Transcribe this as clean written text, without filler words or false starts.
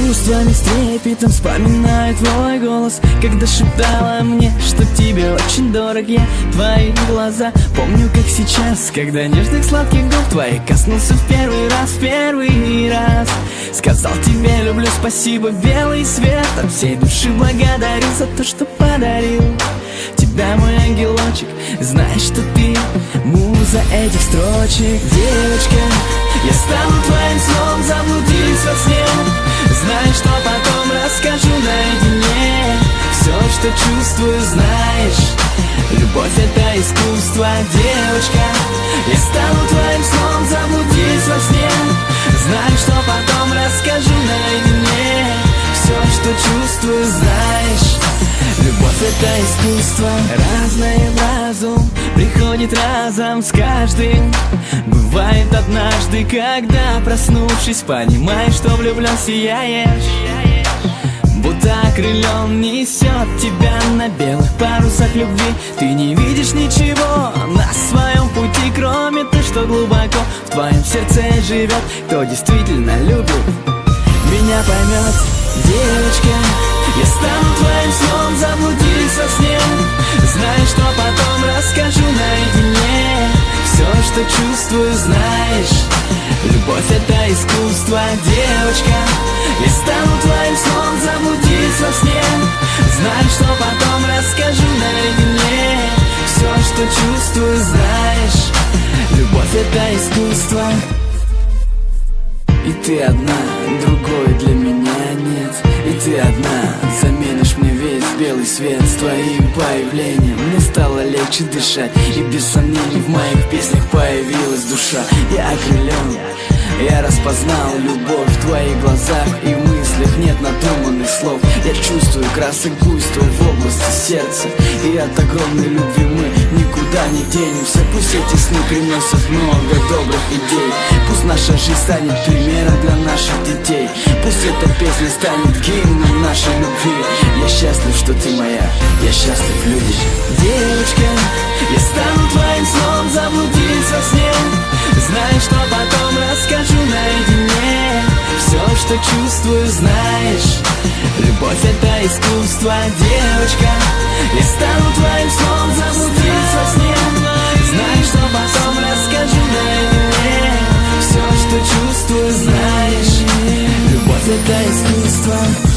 чувствами с трепетом вспоминаю твой голос, когда шептала мне, что тебе очень дорог я. Твои глаза помню как сейчас, когда нежных сладких губ твоих коснулся в первый раз. Сказал тебе люблю, спасибо, белый свет. От всей души благодарю за то, что подарил тебя, мой ангелочек. Знаешь, что ты муза этих строчек. Девочка, я стану твоим сном, заблудились во сне. Знаешь, что потом расскажу наедине. Все, что чувствую, знаешь, любовь — это искусство. Девочка, я стану твоим сном, заблудились во сне. Знаешь, что потом расскажу наедине. Все, что чувствую, знаешь, любовь — это искусство. Разное в разум приходит разом с каждым. Бывает однажды, когда, проснувшись, понимаешь, что влюблен сияешь. Будто окрылен несет тебя на белых парусах любви. Ты не видишь ничего на своем пути, кроме того, что глубоко в твоем сердце живет. Кто действительно любит, меня поймет. Девочка, я стану твоим сном, заблудились во сне. Знаешь, что потом расскажу наедине. Все, что чувствую, знаешь, любовь — это искусство. Девочка, я стану твоим сном, заблудились во сне. Знаешь, что потом расскажу наедине. Все, что чувствую, знаешь, любовь — это искусство. И ты одна, другой для меня нет. И ты одна, заменишь мне весь белый свет. С твоим появлением мне стало легче дышать. И без сомнений в моих песнях появилась душа. Я окрылен, я распознал любовь в твоих глазах. И в мыслях нет надуманных слов. Я чувствую красок буйства в области сердца. И от огромной любви мы никуда не денемся. Пусть эти сны приносят много добрых идей. Пусть наша жизнь станет примером для наших детей. Пусть эта песня станет гимном нашей любви. Я счастлив, что ты моя, я счастлив любить. Девочка, я стану твоим сном, заблудились во сне. Знаешь, что потом расскажу наедине. Все, что чувствую, знаешь, любовь — это искусство. Девочка, я стану твоим сном, заблудились во сне. Знаешь, что потом расскажу наедине. Все, что чувствую, знаешь, любовь — это искусство.